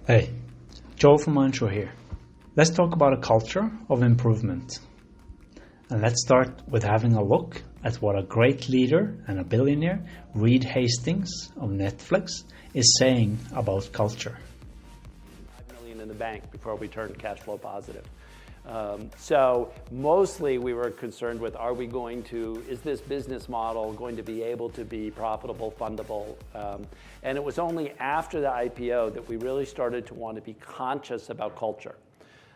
Hey, Joe from Mindshore here. Let's talk about a culture of improvement. And let's start with having a look at what a great leader and a billionaire, Hastings of Netflix, is saying about culture. $5 million in the bank before we turned cash flow positive. So mostly we were concerned with, is this business model going to be able to be profitable, fundable? And it was only after the IPO that we really started to want to be conscious about culture.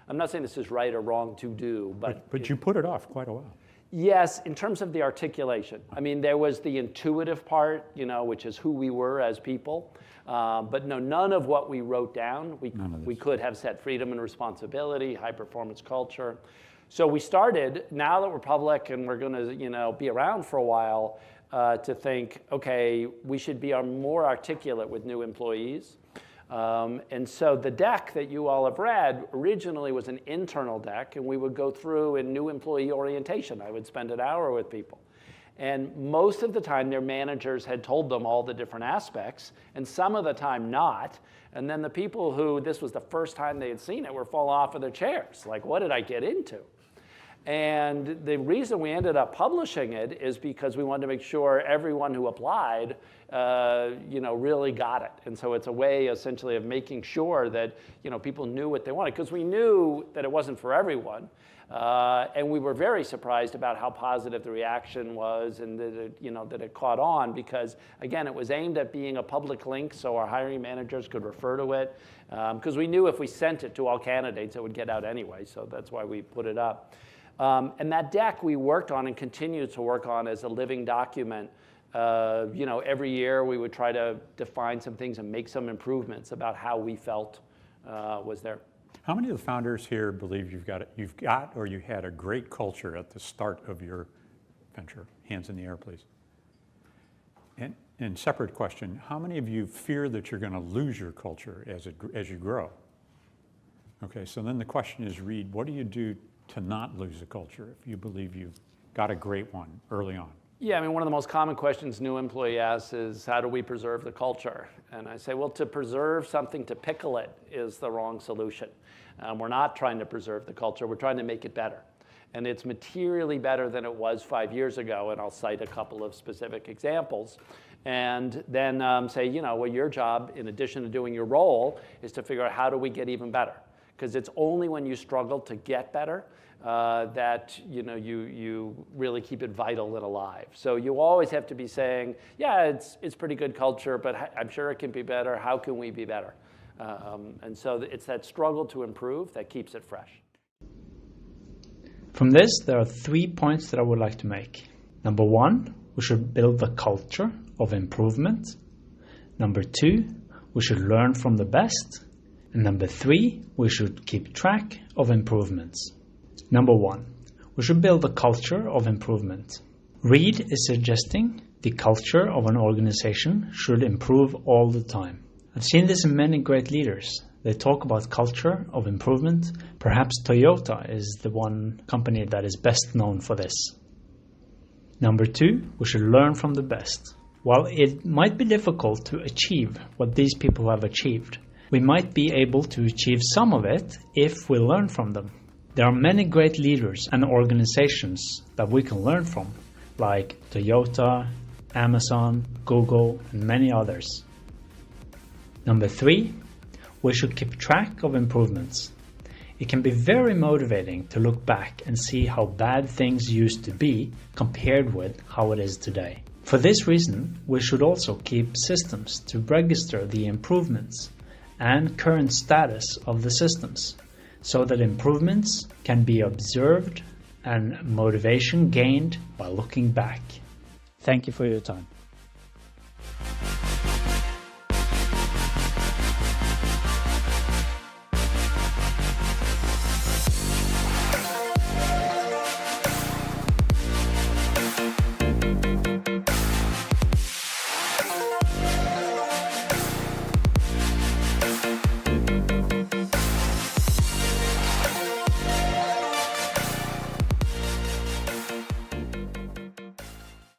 I'm not saying this is right or wrong to do, but you put it off quite a while. Yes, in terms of the articulation. I mean, there was the intuitive part, which is who we were as people. But no, none of what we wrote down. We could have said freedom and responsibility, high performance culture. So we started, now that we're public and we're going to be around for a while, to think, okay, we should be more articulate with new employees. And so the deck that you all have read originally was an internal deck, and we would go through in new employee orientation. I would spend an hour with people. And most of the time, their managers had told them all the different aspects, and some of the time not. And then the people who this was the first time they had seen it were falling off of their chairs. Like, what did I get into? And the reason we ended up publishing it is because we wanted to make sure everyone who applied, really got it. And so it's a way, essentially, of making sure that, people knew what they wanted. Because we knew that it wasn't for everyone. And we were very surprised about how positive the reaction was, and that it caught on, because, again, it was aimed at being a public link so our hiring managers could refer to it. Because we knew if we sent it to all candidates, it would get out anyway. So that's why we put it up. And that deck we worked on and continue to work on as a living document. Every year we would try to define some things and make some improvements about how we felt was there. How many of the founders here believe you had a great culture at the start of your venture? Hands in the air, please. And separate question, how many of you fear that you're going to lose your culture as you grow? Okay, so then the question is, Reed, what do you do to not lose a culture if you believe you've got a great one early on? Yeah, I mean, one of the most common questions new employee asks is, how do we preserve the culture? And I say, well, to preserve something, to pickle it is the wrong solution. We're not trying to preserve the culture, we're trying to make it better. And it's materially better than it was 5 years ago, and I'll cite a couple of specific examples. And then say, your job, in addition to doing your role, is to figure out how do we get even better? Because it's only when you struggle to get better that you really keep it vital and alive. So you always have to be saying, yeah, it's pretty good culture, but I'm sure it can be better. How can we be better? And so it's that struggle to improve that keeps it fresh. From this, there are 3 points that I would like to make. Number 1, we should build a culture of improvement. Number 2, we should learn from the best. And number 3, we should keep track of improvements. Number 1, we should build a culture of improvement. Reed is suggesting the culture of an organization should improve all the time. I've seen this in many great leaders. They talk about culture of improvement. Perhaps Toyota is the one company that is best known for this. Number 2, we should learn from the best. While it might be difficult to achieve what these people have achieved, we might be able to achieve some of it if we learn from them. There are many great leaders and organizations that we can learn from, like Toyota, Amazon, Google, and many others. Number 3, we should keep track of improvements. It can be very motivating to look back and see how bad things used to be compared with how it is today. For this reason, we should also keep systems to register the improvements and current status of the systems, so that improvements can be observed and motivation gained by looking back. Thank you for your time.